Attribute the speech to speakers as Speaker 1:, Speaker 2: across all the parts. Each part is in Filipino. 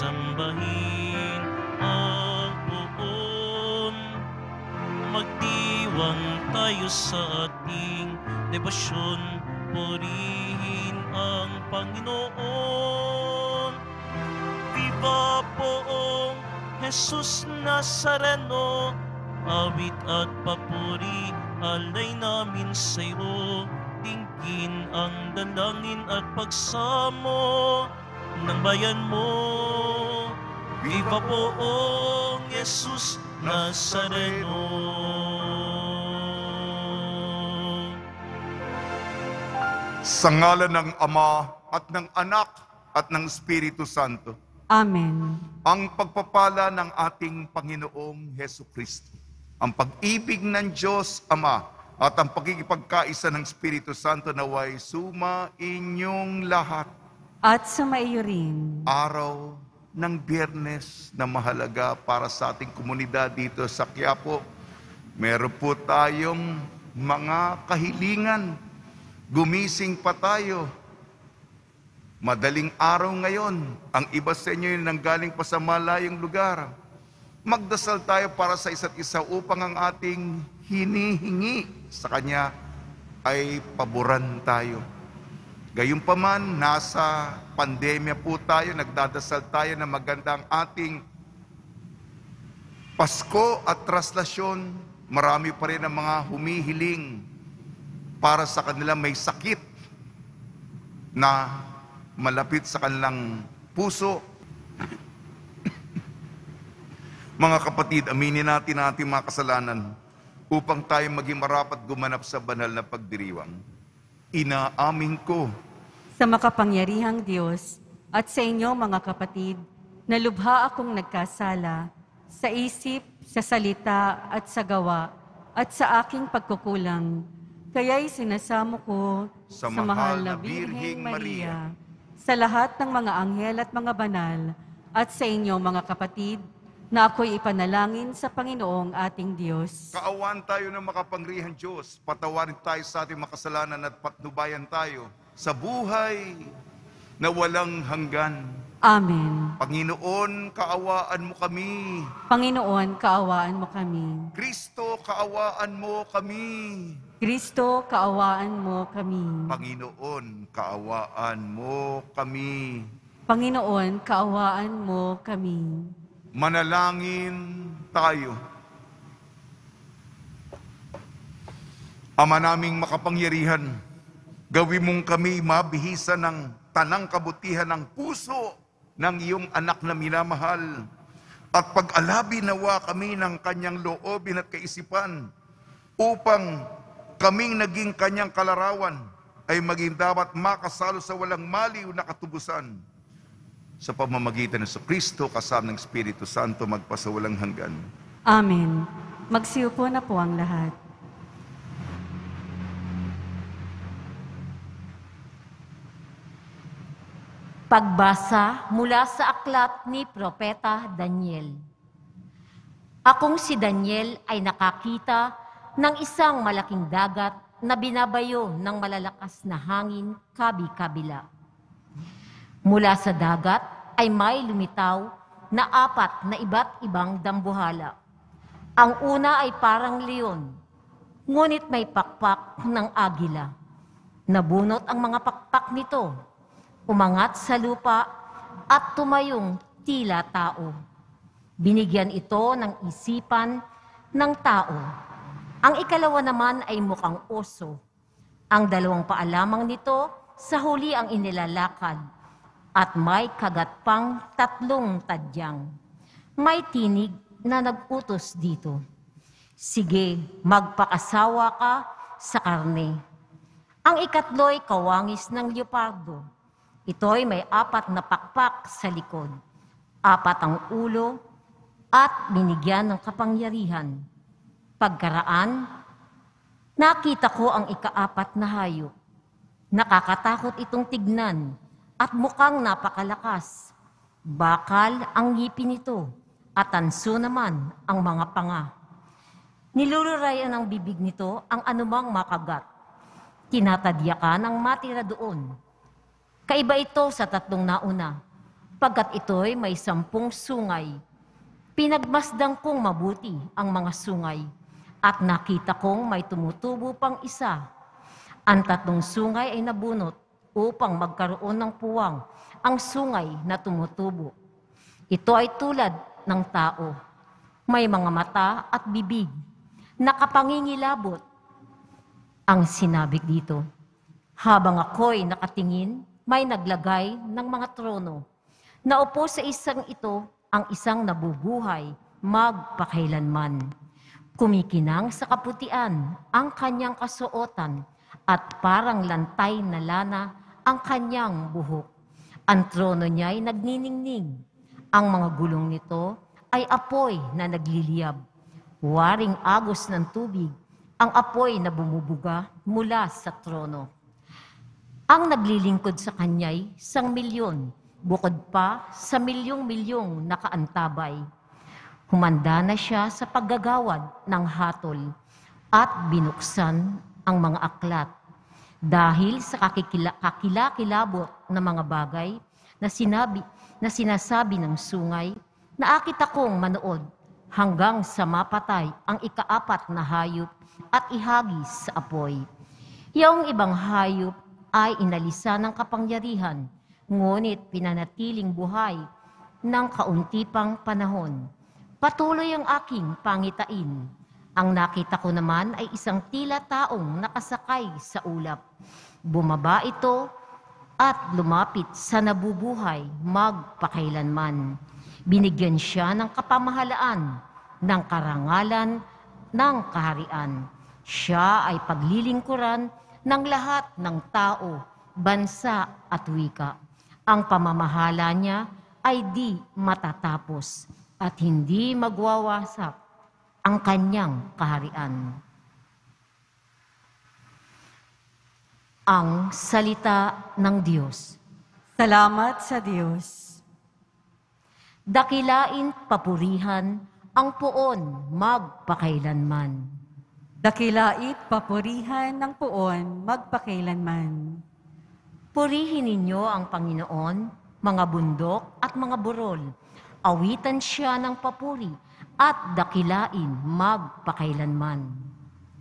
Speaker 1: sambahin ang poon. Magdiwang tayo sa ating debosyon, purihin ang Panginoon. Viva poong Jesus Nazareno, awit at papuri alay namin sa iyo. Tingin ang dalangin at pagsamo ng bayan mo. Viva poong Jesus Nazareno.
Speaker 2: Sa ngalan ng Ama at ng Anak at ng Espiritu Santo.
Speaker 3: Amen.
Speaker 2: Ang pagpapala ng ating Panginoong Heso Kristo, ang pag-ibig ng Diyos Ama at ang pagkikipagkaisa ng Espiritu Santo naway suma inyong lahat.
Speaker 3: At sumaiyo rin.
Speaker 2: Araw ng Biyernes na mahalaga para sa ating komunidad dito sa Quiapo. Meron po tayong mga kahilingan. Gumising pa tayo. Madaling araw ngayon. Ang iba sa inyo yung nanggaling pa sa malayong lugar. Magdasal tayo para sa isa't isa upang ang ating hinihingi sa Kanya ay paboran tayo. Gayunpaman, nasa pandemya po tayo, nagdadasal tayo na magandang ating Pasko at traslasyon. Marami pa rin ang mga humihiling para sa kanila may sakit na malapit sa kanilang puso. Mga kapatid, aminin natin ang ating mga kasalanan upang tayo maging marapat gumanap sa banal na pagdiriwang. Inaamin ko
Speaker 3: Sa makapangyarihang Diyos at sa inyo mga kapatid, na lubha akong nagkasala sa isip, sa salita at sa gawa at sa aking pagkukulang. Kaya'y sinasamo ko
Speaker 2: sa mahal na Birheng Maria,
Speaker 3: sa lahat ng mga anghel at mga banal, at sa inyo mga kapatid, na ako'y ipanalangin sa Panginoong ating Diyos.
Speaker 2: kaawaan tayo ng makapangyarihang Diyos, patawarin tayo sa ating makasalanan at patnubayan tayo sa buhay na walang hanggan.
Speaker 3: Amen.
Speaker 2: Panginoon, kaawaan mo kami.
Speaker 3: Panginoon, kaawaan mo kami.
Speaker 2: Kristo, kaawaan mo kami.
Speaker 3: Kristo, kaawaan mo kami.
Speaker 2: Panginoon, kaawaan mo kami.
Speaker 3: Panginoon, kaawaan mo kami.
Speaker 2: Manalangin tayo. Ama naming makapangyarihan, gawin mong kami mabihisa ng tanang kabutihan ng puso ng iyong anak na minamahal, at pag-alabi nawa kami ng kanyang loobin at kaisipan upang kaming naging kanyang kalarawan ay maging dapat makasalo sa walang maliw na katubusan sa pamamagitan ng Kristo kasama ng Espiritu Santo magpasawalang hanggan.
Speaker 3: Amen. Magsiupo na po ang lahat.
Speaker 4: Pagbasa mula sa aklat ni Propeta Daniel. Akong si Daniel ay nakakita ng isang malaking dagat na binabayo ng malalakas na hangin kabi-kabila. Mula sa dagat ay may lumitaw na 4 na iba't ibang dambuhala. Ang una ay parang leon, ngunit may pakpak ng agila. Nabunot ang mga pakpak nito, umangat sa lupa at tumayong tila tao. Binigyan ito ng isipan ng tao. Ang ikalawa naman ay mukhang oso. Ang 2 paa lamang nito sa huli ang inilalakad at may kagat pang 3 tadyang. May tinig na nag-utos dito. Sige, magpakasawa ka sa karne. Ang ikatlo'y kawangis ng leopardo. Ito'y may 4 na pakpak sa likod, 4 ang ulo, at binigyan ng kapangyarihan. Pagkaraan, nakita ko ang ika-4 na hayop. Nakakatakot itong tignan at mukhang napakalakas. Bakal ang ngipin nito at tanso naman ang mga panga. Nilulurayan ng bibig nito ang anumang makagat. Tinatadyakan ang matira doon. Kaiba ito sa 3 nauna. Pagkat ito'y may 10 sungay, pinagmasdan kong mabuti ang mga sungay, at nakita kong may tumutubo pang isa. Ang 3 sungay ay nabunot upang magkaroon ng puwang ang sungay na tumutubo. Ito ay tulad ng tao. May mga mata at bibig, nakapangingilabot. Ang sinabi dito, habang ako'y nakatingin, may naglagay ng mga trono. Naupo sa isang ito ang isang nabubuhay magpakailanman. Kumikinang sa kaputian ang kanyang kasuotan at parang lantay na lana ang kanyang buhok. Ang trono niya'y nagniningning. Ang mga gulong nito ay apoy na nagliliyab. Waring agos ng tubig ang apoy na bumubuga mula sa trono. Ang naglilingkod sa kanya'y 1,000,000, bukod pa sa milyong-milyong nakaantabay. Humanda na siya sa paggagawad ng hatol at binuksan ang mga aklat. Dahil sa kakilakilabot na mga bagay na sinasabi ng sungay, naakit akong manood hanggang sa mapatay ang ika-4 na hayop at ihagis sa apoy. Yung ibang hayop ay inalisan ng kapangyarihan, ngunit pinanatiling buhay ng kaunti pang panahon. Patuloy ang aking pangitain. Ang nakita ko naman ay isang tila taong nakasakay sa ulap. Bumaba ito at lumapit sa nabubuhay magpakailanman. Binigyan siya ng kapamahalaan, ng karangalan, ng kaharian. Siya ay paglilingkuran ng lahat ng tao, bansa at wika. Ang pamamahala niya ay di matatapos at hindi magwawasak ang kanyang kaharian. Ang salita ng Diyos.
Speaker 3: Salamat sa Diyos.
Speaker 4: Dakilain papurihan ang poon magpakailanman.
Speaker 3: Dakilait papurihan ng puon magpakailanman.
Speaker 4: Purihin ninyo ang Panginoon, mga bundok at mga burol. Awitan siya ng papuri at dakilain magpakailanman.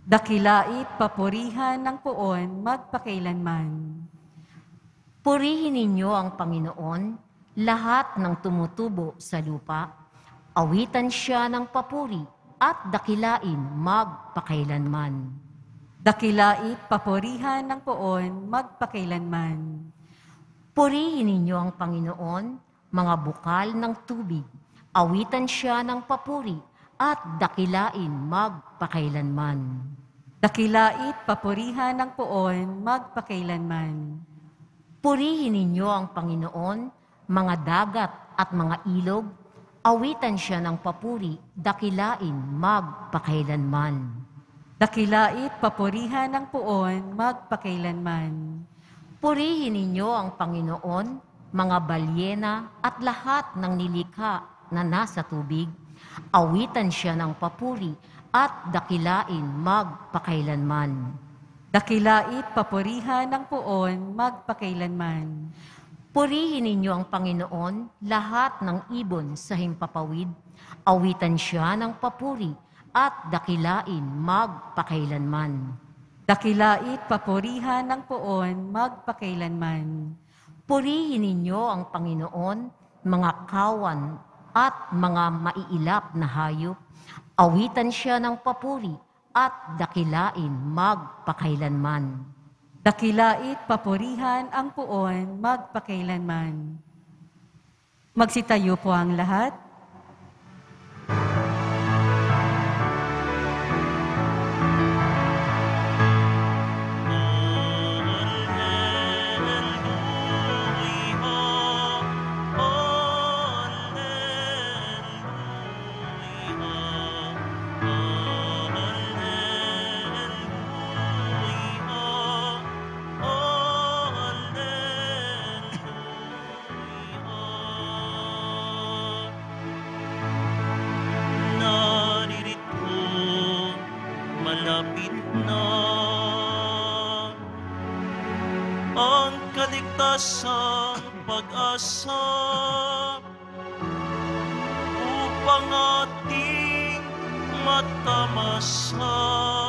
Speaker 3: Dakilait papurihan ng puon magpakailanman.
Speaker 4: Purihin ninyo ang Panginoon, lahat ng tumutubo sa lupa. Awitan siya ng papuri at dakilain magpakailanman.
Speaker 3: Dakilait papurihan ng puon magpakailanman.
Speaker 4: Purihin ninyo ang Panginoon, mga bukal ng tubig. Awitan siya ng papuri at dakilain magpakailanman.
Speaker 3: Dakilait papurihan ng puon magpakailanman.
Speaker 4: Purihin ninyo ang Panginoon, mga dagat at mga ilog. Awitan siya ng papuri, dakilain magpakailanman.
Speaker 3: Dakilait papurihan ng puon magpakailanman.
Speaker 4: Purihin ninyo ang Panginoon, mga balyena at lahat ng nilikha na nasa tubig. Awitan siya ng papuri at dakilain magpakailanman.
Speaker 3: Dakilait papurihan ng puon magpakailanman.
Speaker 4: Purihin ninyo ang Panginoon, lahat ng ibon sa himpapawid. Awitan siya ng papuri at dakilain magpakailanman.
Speaker 3: Dakilait papurihan ng puon magpakailanman.
Speaker 4: Purihin ninyo ang Panginoon, mga kawan at mga maiilap na hayop. Awitan siya ng papuri at dakilain magpakailanman.
Speaker 3: Dakilait papurihan ang puon magpakailanman. Magsitayo po ang lahat.
Speaker 1: malapit na ang kaligtasan pag-asa upang ating matamasan.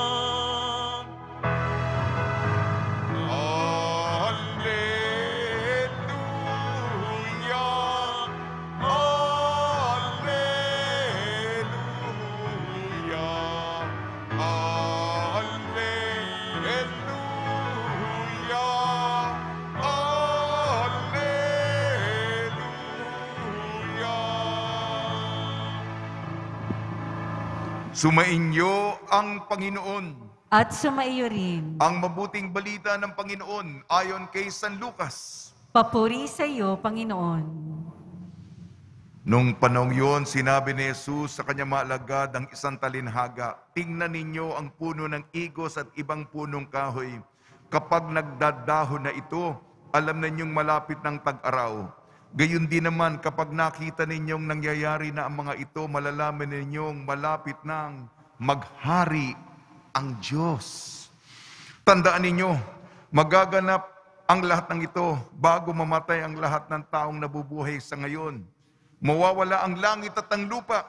Speaker 2: Sumainyo ang Panginoon.
Speaker 3: At sumaiyo rin.
Speaker 2: Ang mabuting balita ng Panginoon ayon kay San Lucas.
Speaker 3: Papuri sa iyo, Panginoon.
Speaker 2: Nung panahong yun, sinabi ni Jesus sa kanyang mga alagad ang isang talinhaga, tingnan ninyo ang puno ng igos at ibang punong kahoy. Kapag nagdadahon na ito, alam ninyong malapit ng tag-araw. Gayon din naman, kapag nakita ninyong nangyayari na ang mga ito, malalaman ninyong malapit nang maghari ang Diyos. Tandaan ninyo, magaganap ang lahat ng ito bago mamatay ang lahat ng taong nabubuhay sa ngayon. Mawawala ang langit at ang lupa,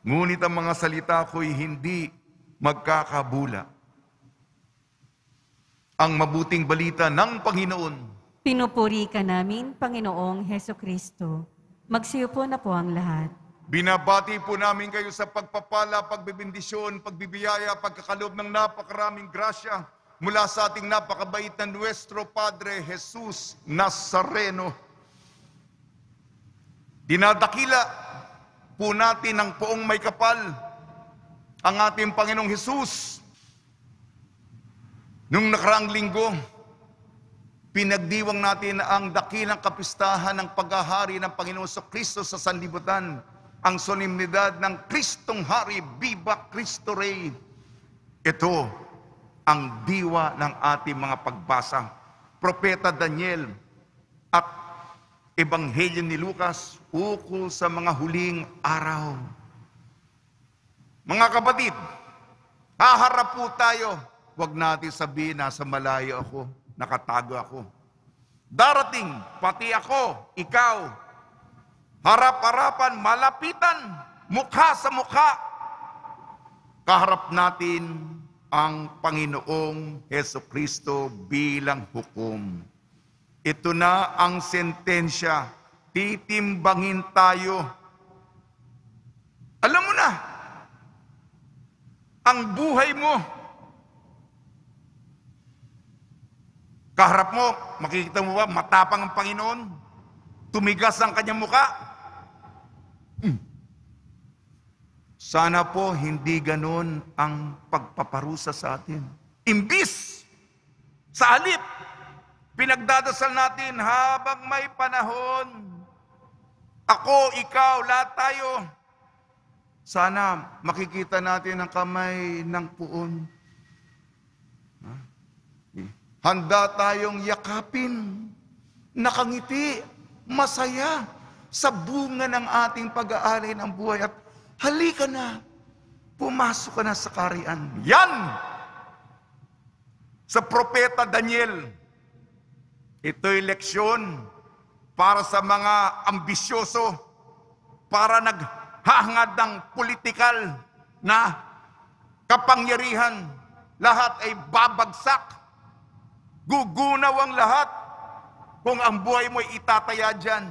Speaker 2: ngunit ang mga salita ko'y hindi magkakabula. Ang mabuting balita ng Panginoon.
Speaker 3: Pinupuri ka namin, Panginoong Heso Kristo. Magsiupo na po ang lahat.
Speaker 2: Binabati po namin kayo sa pagpapala, pagbibindisyon, pagbibiyaya, pagkakalob ng napakaraming grasya mula sa ating napakabait na Nuestro Padre Jesus Nazareno. Dinadakila po natin ng poong may kapal ang ating Panginoong Jesus. Nung nakaraang linggo, pinagdiwang natin ang dakilang kapistahan ng paghahari ng Panginoon Kristo sa sanlibutan, ang solemnidad ng Kristong Hari, Viva Cristo Rey. Ito ang diwa ng ating mga pagbasa. Propeta Daniel at Ebanghelyo ni Lucas ukol sa mga huling araw. Mga kapatid, haharap po tayo. Huwag natin sabihin, nasa malayo ako, nakatago ako. Darating, pati ako, ikaw, harap-harapan, malapitan, mukha sa mukha. Kaharap natin ang Panginoong Hesukristo bilang hukom. Ito na ang sentensya. Titimbangin tayo. Alam mo na, ang buhay mo, kaharap mo, makikita mo ba, matapang ang Panginoon? Tumigas ang kanyang muka? Sana po hindi ganon ang pagpaparusa sa atin. Imbis, sa halip, pinagdadasal natin habang may panahon. Ako, ikaw, lahat tayo. Sana makikita natin ang kamay ng puon. Handa tayong yakapin, nakangiti, masaya sa bunga ng ating pag-aalay ng buhay. At halika na, pumasok ka na sa kaharian. Yan! Sa propeta Daniel, ito'y leksyon para sa mga ambisyoso, para naghahangad ng politikal na kapangyarihan. Lahat ay babagsak. Gugunaw ang lahat kung ang buhay mo'y itataya dyan.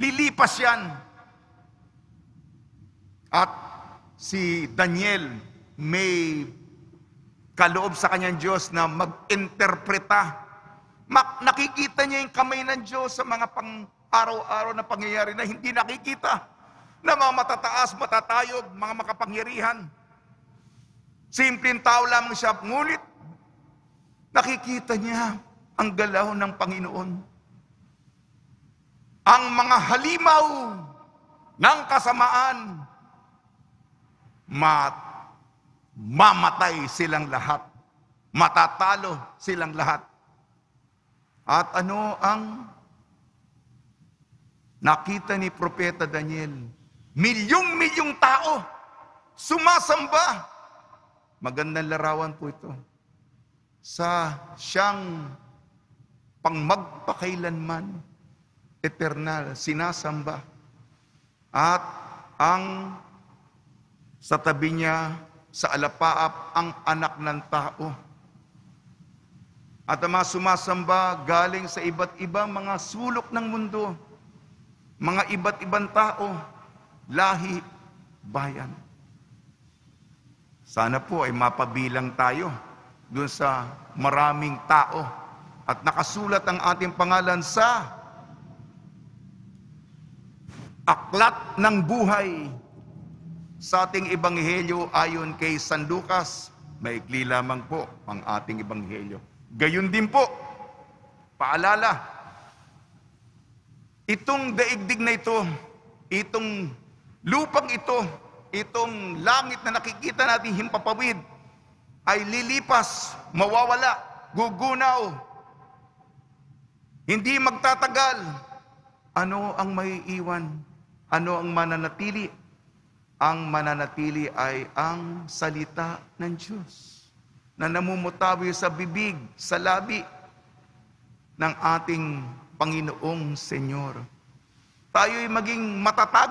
Speaker 2: Lilipas yan. At si Daniel may kaloob sa kanyang Diyos na mag-interpreta. Nakikita niya yung kamay ng Diyos sa mga pang-araw-araw na pangyayari na hindi nakikita. Na mga matataas, matatayog, mga makapangyarihan. Simpleng tao lamang siya, ngulit nakikita niya ang galaw ng Panginoon. Ang mga halimaw ng kasamaan, mamatay silang lahat. Matatalo silang lahat. At ano ang nakita ni Propeta Daniel? Milyong-milyong tao sumasamba. Magandang larawan po ito. Sa siyang pangmagpakailanman, eternal, sinasamba. At ang sa tabi niya, sa alapaap, ang anak ng tao. At ang mga sumasamba galing sa iba't ibang mga sulok ng mundo, mga iba't ibang tao, lahi, bayan. Sana po ay mapabilang tayo doon sa maraming tao at nakasulat ang ating pangalan sa aklat ng buhay. Sa ating ebanghelyo ayon kay San Lucas, maikli lamang po ang ating ebanghelyo. Gayon din po, paalala, itong daigdig na ito, itong lupang ito, itong langit na nakikita natin himpapawid, ay lilipas, mawawala, gugunaw, hindi magtatagal. Ano ang may iwan? Ano ang mananatili? Ang mananatili ay ang salita ng Diyos na namumutawi sa bibig, sa labi ng ating Panginoong Senyor. Tayo'y maging matatag.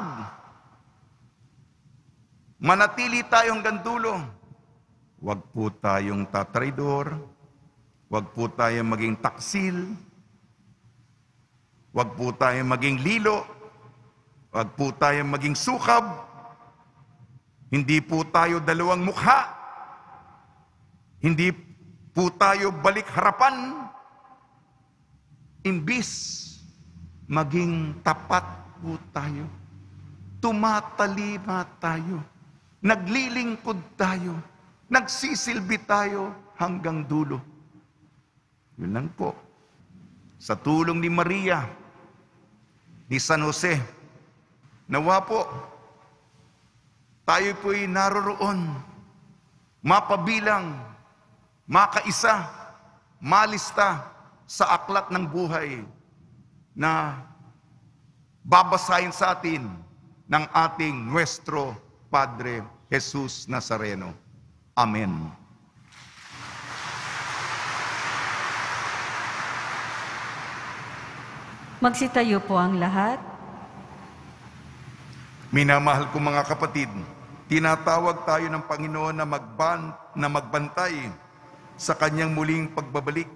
Speaker 2: Manatili tayo hanggang dulo. Huwag po tayong tatraidor. Huwag po tayong maging taksil. Huwag po tayong maging lilo. Huwag po tayong maging sukab. Hindi po tayo dalawang mukha. Hindi po tayo balik harapan. Imbis maging tapat po tayo. Tumatalima tayo. Naglilingkod tayo. Nagsisilbi tayo hanggang dulo. Yun lang po. Sa tulong ni Maria, ni San Jose, nawa po, tayo po'y naroroon, mapabilang, makaisa, malista sa aklat ng buhay na babasahin sa atin ng ating Nuestro Padre Jesus Nazareno. Amen.
Speaker 3: Magsitayo po ang lahat.
Speaker 2: Minamahal ko mga kapatid, tinatawag tayo ng Panginoon na magbantay sa kanyang muling pagbabalik.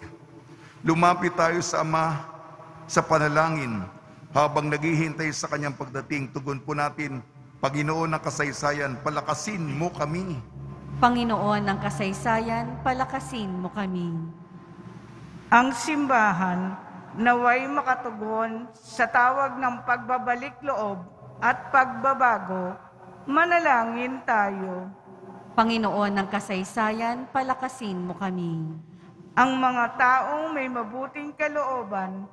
Speaker 2: Lumapit tayo sa Ama sa panalangin habang naghihintay sa kanyang pagdating. Tugon po natin, Panginoon ng kasaysayan, palakasin mo kami.
Speaker 3: Panginoon ng kasaysayan, palakasin mo kami.
Speaker 5: Ang simbahan naway makatugon sa tawag ng pagbabalik loob at pagbabago, manalangin tayo.
Speaker 3: Panginoon ng kasaysayan, palakasin mo kami.
Speaker 5: Ang mga taong may mabuting kalooban,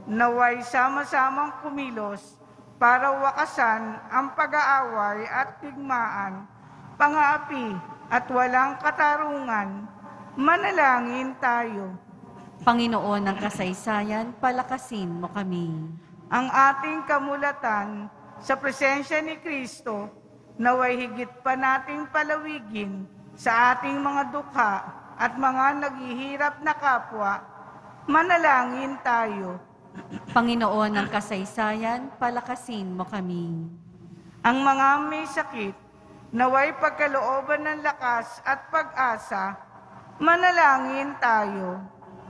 Speaker 5: naway sama-samang kumilos para wakasan ang pag-aaway at digmaan, pang-aapi at walang katarungan, manalangin tayo.
Speaker 3: Panginoon ng kasaysayan, palakasin mo kami.
Speaker 5: Ang ating kamulatan sa presensya ni Kristo, naway higit pa nating palawigin sa ating mga dukha at mga naghihirap na kapwa, manalangin tayo.
Speaker 3: Panginoon ng kasaysayan, palakasin mo kami.
Speaker 5: Ang mga may sakit, naway pagkalooban ng lakas at pag-asa, manalangin tayo.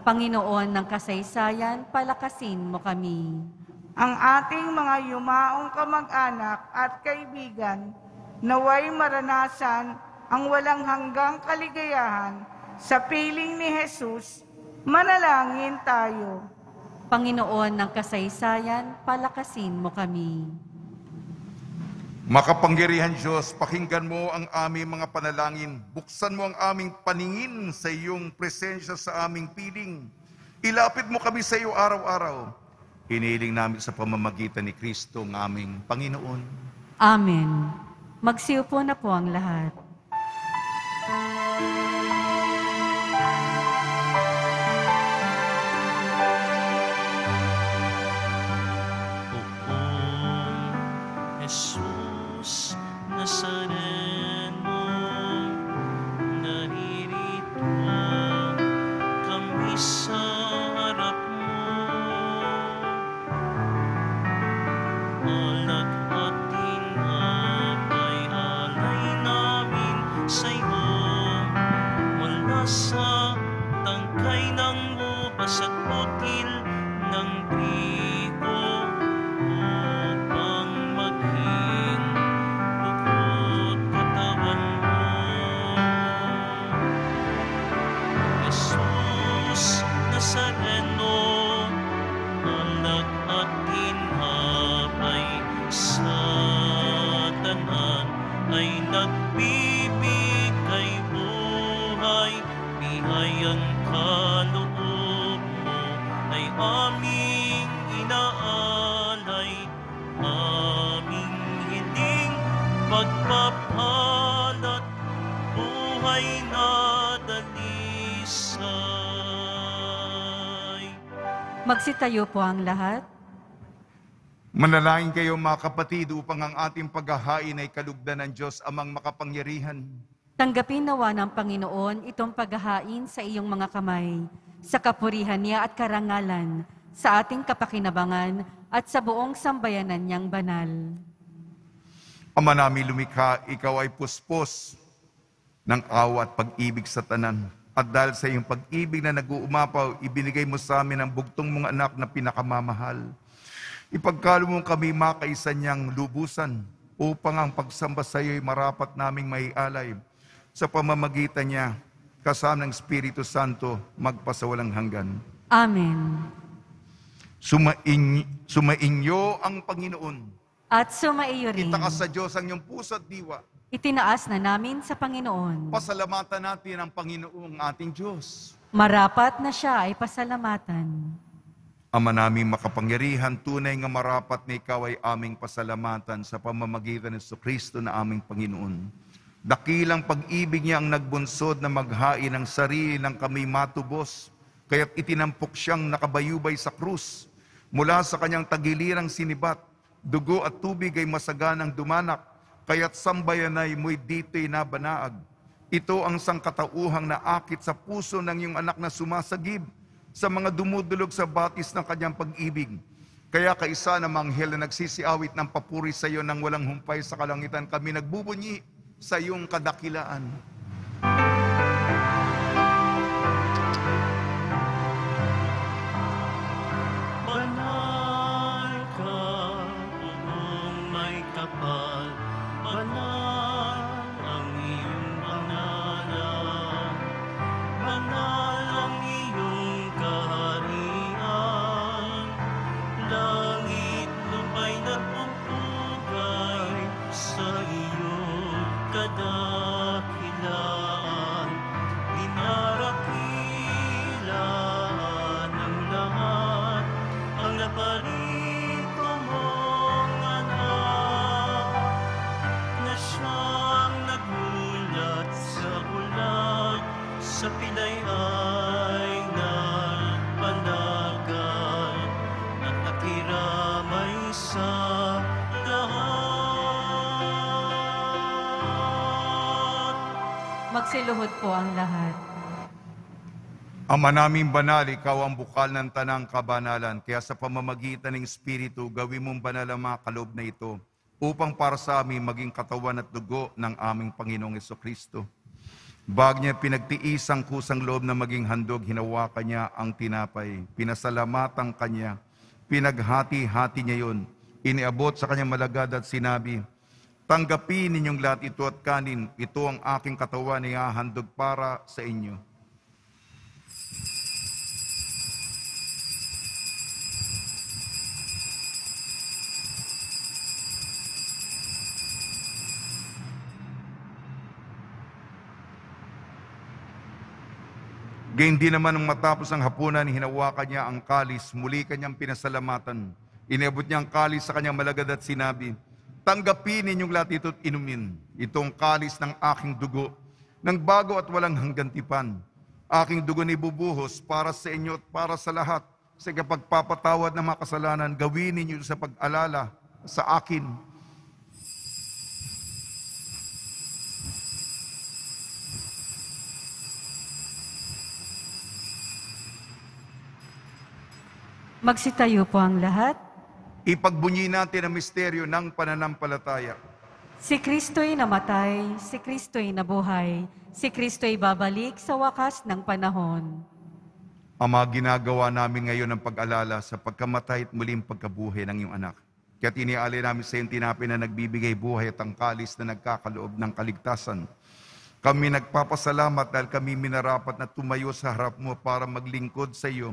Speaker 3: Panginoon ng kasaysayan, palakasin mo kami.
Speaker 5: Ang ating mga yumaong kamag-anak at kaibigan, naway maranasan ang walang hanggang kaligayahan sa piling ni Jesus, manalangin tayo.
Speaker 3: Panginoon ng kasaysayan, palakasin mo kami.
Speaker 2: Makapangyarihan Diyos, pakinggan mo ang aming mga panalangin. Buksan mo ang aming paningin sa iyong presensya sa aming piling. Ilapit mo kami sa iyo araw-araw. Hinihiling namin sa pamamagitan ni Kristo ng aming Panginoon.
Speaker 3: Amen. Magsiupo na po ang lahat.
Speaker 1: Poong Jesus Nazareno, naririto kami sa harap mo. pagpapala't buhay na dalisay.
Speaker 3: Magsitayo po ang lahat.
Speaker 2: Manalangin kayo mga kapatid upang ang ating paghahain ay kalugdan ng Diyos amang makapangyarihan.
Speaker 3: Tanggapin nawa ng Panginoon itong paghahain sa iyong mga kamay, sa kapurihan niya at karangalan, sa ating kapakinabangan at sa buong sambayanan niyang banal.
Speaker 2: Ama namin lumikha, ikaw ay puspos ng awa at pag-ibig sa tanan. At dahil sa iyong pag-ibig na nag-uumapaw, ibinigay mo sa amin ang bugtong mong anak na pinakamamahal. Ipagkalo mo kami makaisa niyang lubusan upang ang pagsamba sa iyo'y marapat naming maialay sa pamamagitan niya kasama ng Espiritu Santo magpasawalang hanggan.
Speaker 3: Amen.
Speaker 2: Sumainyo ang Panginoon.
Speaker 3: At sumaiyo rin.
Speaker 2: Itaas sa Diyos ang iyong puso at diwa.
Speaker 3: Itinaas na namin sa Panginoon.
Speaker 2: Pasalamatan natin ang Panginoong ating Diyos.
Speaker 3: Marapat na siya ay pasalamatan.
Speaker 2: Ama naming makapangyarihan, tunay nga marapat na ikaw ay aming pasalamatan sa pamamagitan ng Kristo na aming Panginoon. Dakilang pag-ibig niya ang nagbunsod na maghain ng sarili ng kami matubos, kaya't itinampok siyang nakabayubay sa krus. Mula sa kanyang tagilirang sinibat, dugo at tubig ay masaganang dumanak, kaya't sambayanay mo'y dito'y nabanaag. Ito ang sangkatauhang naakit sa puso ng iyong anak na sumasagib sa mga dumudulog sa batis ng kanyang pag-ibig. Kaya kaisa ng manghel na nagsisiawit ng papuri sa iyo nang walang humpay sa kalangitan, kami nagbubunyi sa iyong kadakilaan.
Speaker 1: Banal ka, buong may kapal, banal ang iyong pangalan, banal ang iyong kaharian, langit lupa'y nagpupugay sa iyong kadakilaan, dinarakilaan ng lahat ang naparito mong anak, na siyang nagulat sa ulan, sa pilay ay nagpanagan, at nakiramay sa lahat.
Speaker 3: Magsiluhod po ang lahat.
Speaker 2: Ama naming banal, ikaw ang bukal ng tanang kabanalan, kaya sa pamamagitan ng Espiritu, gawin mong banal ang mga kaloob na ito, upang para sa amin maging katawan at dugo ng aming Panginoong Jesucristo. Bag niya pinagtiis ang kusang loob na maging handog, hinawakan niya ang tinapay, pinasalamatan kanya, pinaghati-hati niya yun, iniabot sa kanyang malagad at sinabi, tanggapin ninyong lahat ito at kanin, ito ang aking katawan na ihahandog para sa inyo. Gayun din naman nung matapos ang hapunan, hinawakan niya ang kalis, muli kanyang pinasalamatan. Iniabot niya ang kalis sa kanyang malagad at sinabi, tanggapin ninyong lahat ito at inumin. Itong kalis ng aking dugo, ng bago at walang hanggantipan. Aking dugo ni bubuhos para sa inyo at para sa lahat. Sa kapagpapatawad ng mga kasalanan, gawin ninyo sa pag-alala sa akin.
Speaker 3: Magsitayo po ang lahat.
Speaker 2: Ipagbunyi natin ang misteryo ng pananampalataya.
Speaker 3: Si Kristo'y namatay, si Kristo'y nabuhay, si Kristo'y babalik sa wakas ng panahon.
Speaker 2: Ama, ginagawa namin ngayon ang pag-alala sa pagkamatay at muling pagkabuhay ng iyong anak. Kaya tinialay namin sa iyong tinapay na nagbibigay buhay at ang kalis na nagkakaloob ng kaligtasan. Kami nagpapasalamat dahil kami minarapat na tumayo sa harap mo para maglingkod sa iyo.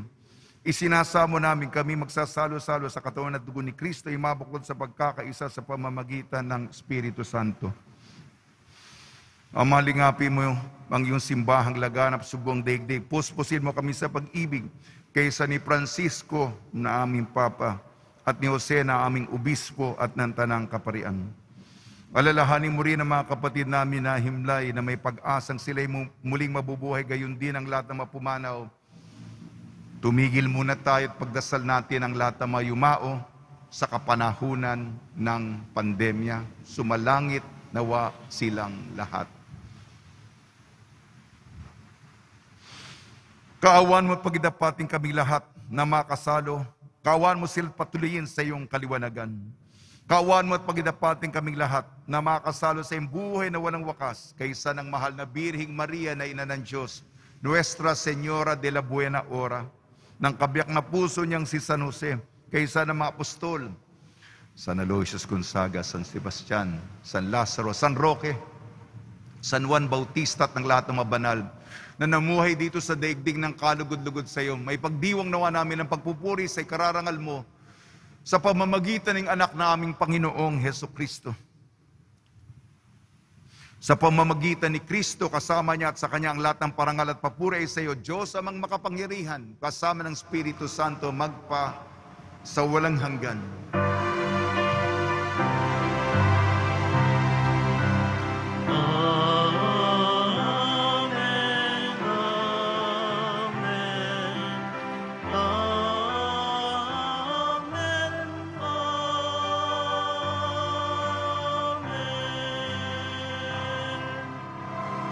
Speaker 2: Isinasamo namin kami magsasalo-salo sa katawan at dugo ni Kristo, imabuklod sa pagkakaisa sa pamamagitan ng Espiritu Santo. Ama, lingapi mo ang iyong simbahang laganap sa buong daigdig. Puspusin mo kami sa pag-ibig kaysa ni Francisco na aming Papa at ni Jose na aming Obispo at ng Tanang Kaparian. Alalahanin mo rin ang mga kapatid namin na himlay na may pag-asang sila'y muling mabubuhay, gayon din ang lahat ng mapumanaw. Tumigil muna tayo at pagdasal natin ang lahat ng mayumao sa kapanahunan ng pandemya. Sumalangit nawa silang lahat. Kaawan mo at pagidapating kami lahat na makasalo. Kaawan mo sila patuloyin sa iyong kaliwanagan. Kaawan mo at pagidapating kaming lahat na makasalo sa iyong buhay na walang wakas kaysa ng mahal na Birhing Maria na Ina ng Diyos, Nuestra Señora de la Buena Hora, ng kabiyak na puso niyang si San Jose, kaysa ng mga apostol, San Aloysius Gonzaga, San Sebastian, San Lazaro, San Roque, San Juan Bautista at ng lahat ng mabanal na namuhay dito sa daigdig ng kalugod-lugod sa iyo. May pagdiwang nawa namin ng pagpupuri sa ikararangal mo sa pamamagitan ng anak na aming Panginoong Heso Kristo. Sa pamamagitan ni Kristo, kasama niya at sa Kanya ang lahat ng parangal at papuri ay sa iyo, Diyos amang makapangyarihan, kasama ng Espiritu Santo, magpa sa walang hanggan.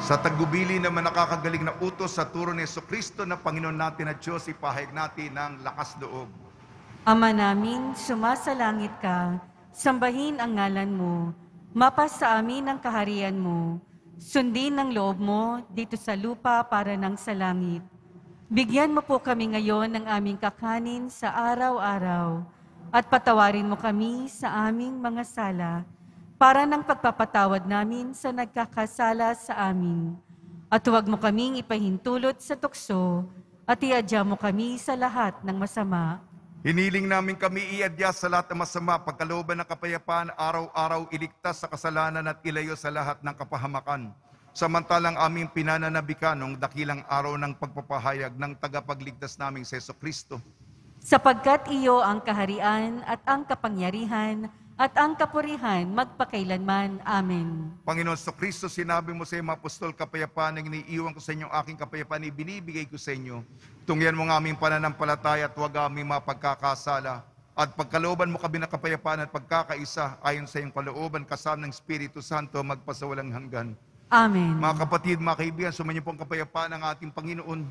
Speaker 2: Sa tagubili naman nakakagaling na utos sa turo ni Jesucristo na Panginoon natin at Diyos, ipahayag natin ng lakas loob.
Speaker 3: Ama namin, sumasalangit ka, sambahin ang ngalan mo, mapas sa amin ang kaharian mo, sundin ang loob mo dito sa lupa para nang sa langit. Bigyan mo po kami ngayon ng aming kakanin sa araw-araw, at patawarin mo kami sa aming mga sala, para ng pagpapatawad namin sa nagkakasala sa amin. At huwag mo kaming ipahintulot sa tukso, at iadya mo kami sa lahat ng masama.
Speaker 2: Hiniling namin kami iadya sa lahat ng masama, pagkalooban ng kapayapaan, araw-araw iligtas sa kasalanan at ilayo sa lahat ng kapahamakan. Samantalang aming pinananabikan ng dakilang araw ng pagpapahayag ng tagapagligtas naming si Jesucristo.
Speaker 3: Sapagkat iyo ang kaharian at ang kapangyarihan at ang kapurihan magpakailanman. Amen.
Speaker 2: Panginoon Jesucristo, sinabi mo sa mga apostol, kapayapaan ang iniiwan ko sa inyo, aking kapayapaan ibinibigay ko sa inyo. Tungyan mo ng aming pananampalataya at huwag aming mapagkakasala. At pagkalooban mo kami ng kapayapaan at pagkakaisa, ayon sa iyong kalooban, kasama ng Espiritu Santo, magpasawalang hanggan.
Speaker 3: Amen.
Speaker 2: Mga kapatid, mga kaibigan, sumainyo po ang kapayapaan ng ating Panginoon.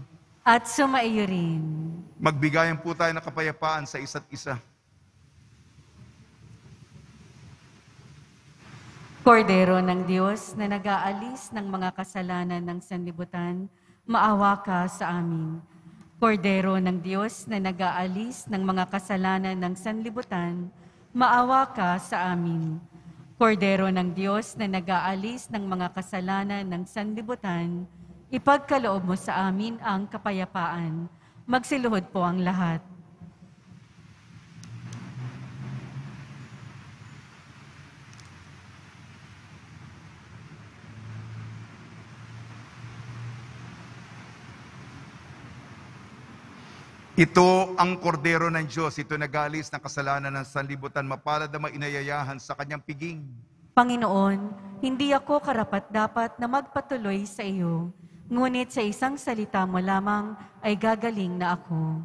Speaker 3: At sumaiyo rin.
Speaker 2: Magbigayan po tayo ng kapayapaan sa isa't isa.
Speaker 3: Kordero ng Diyos na nag-aalis ng mga kasalanan ng sanlibutan, maawa ka sa amin. Kordero ng Diyos na nag-aalis ng mga kasalanan ng sanlibutan, maawa ka sa amin. Kordero ng Diyos na nag-aalis ng mga kasalanan ng sanlibutan, ipagkaloob mo sa amin ang kapayapaan. Magsiluhod po ang lahat.
Speaker 2: Ito ang kordero ng Diyos, ito nag-aalis ng kasalanan ng sanlibutan, mapalad na mainayayahan sa kanyang piging.
Speaker 3: Panginoon, hindi ako karapat-dapat na magpatuloy sa iyo, ngunit sa isang salita mo lamang ay gagaling na ako.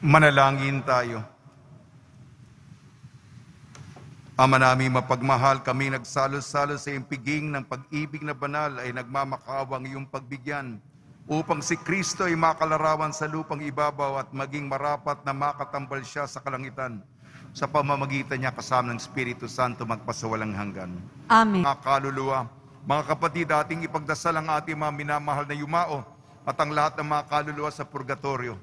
Speaker 2: Manalangin tayo. Ama namin mapagmahal, kami nagsalo-salo sa iyong piging ng pag-ibig na banal ay nagmamakawang iyong pagbigyan upang si Kristo ay makalarawan sa lupang ibabaw at maging marapat na makatambal siya sa kalangitan sa pamamagitan niya kasama ng Espiritu Santo magpasawalang hanggan.
Speaker 3: Amen.
Speaker 2: Mga kaluluwa, mga kapatid, ating ipagdasal ang ating mga minamahal na yumao at ang lahat ng mga kaluluwa sa purgatorio.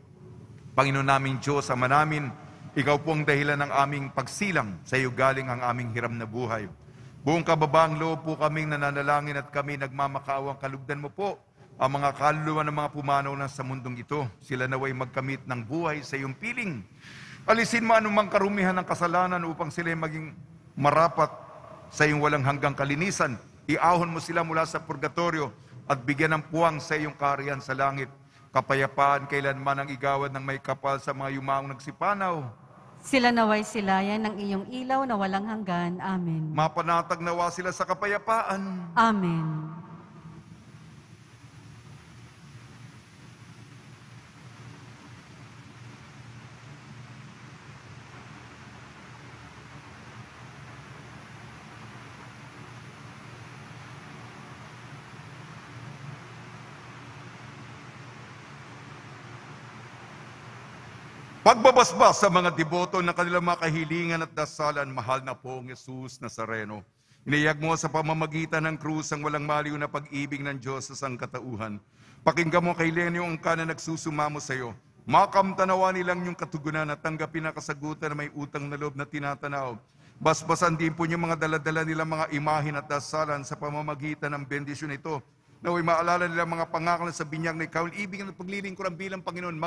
Speaker 2: Panginoon naming Diyos, Ama namin, Ikaw po ang dahilan ng aming pagsilang, sa iyo galing ang aming hiram na buhay. Buong kababaang loob po kaming nananalangin at kami nagmamakaawang kalugdan mo po ang mga kaluluwa ng mga pumanaw na sa mundong ito. Sila naway magkamit ng buhay sa iyong piling. Alisin mo anumang karumihan ng kasalanan upang sila maging marapat sa iyong walang hanggang kalinisan. Iahon mo sila mula sa purgatorio at bigyan ng puwang sa iyong kaharian sa langit. Kapayapaan kailanman ang igawad ng may kapal sa mga yumaong nagsipanaw.
Speaker 3: Sila naway silayan ng iyong ilaw na walang hanggan. Amen.
Speaker 2: Mapanatag nawa sila sa kapayapaan.
Speaker 3: Amen.
Speaker 2: Pagbabasbas sa mga deboto ng kanilang mga kahilingan at dasalan, mahal na pong Jesus Nazareno. Iniyag mo sa pamamagitan ng krus ang walang maliw na pag-ibig ng Diyos sa sangkatauhan. Pakinggan mo kay Lenyo ang ka na nagsusumamo sa iyo. Makamtanawa nilang yung katugunan at tanggapin na kasagutan na may utang na loob na tinatanaw. Basbasan din po yung mga daladala nilang mga imahin at dasalan sa pamamagitan ng bendisyon ito. Naway maalala nilang mga pangakal sa binyag na ikaw, ibig at paglilingkuran bilang Panginoon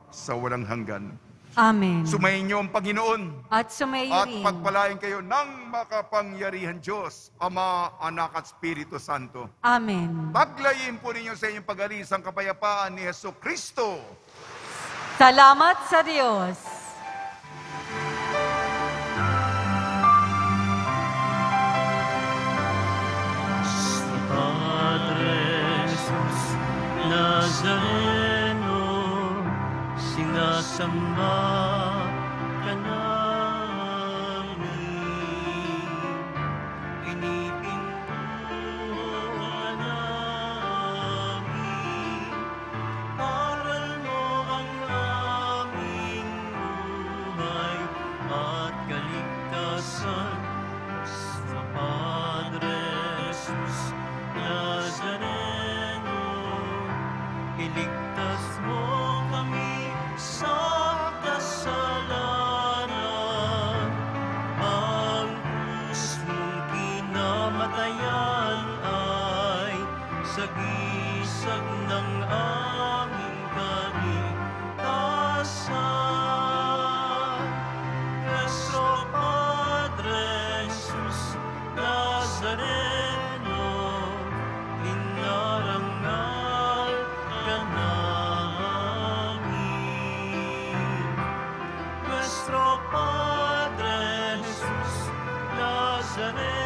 Speaker 2: sa walang hanggan.
Speaker 3: Amen.
Speaker 2: Sumayin niyo ang Panginoon
Speaker 3: At sumayo
Speaker 2: at
Speaker 3: rin.
Speaker 2: pagpalain kayo ng makapangyarihan Diyos, Ama, Anak at Espiritu Santo.
Speaker 3: Amen.
Speaker 2: Paglayin po ninyo sa inyong pag-alis ang kapayapaan ni Hesus Kristo.
Speaker 3: Salamat sa Diyos.
Speaker 1: Padre Jesus Nazareno, sinasamba ka namin, pinipintuan namin, aral mo ang aming buhay at kaligtasan sa Padre Jesus Nazareno, iligtas mo kami sa kasalanan. Ang krus mong kinamatayan ay sagisag ng aming kaligtasan. Yesu Padre Jesus Nazareno, inarangal ka namin. Nuestro Padre Jesus Nazareno,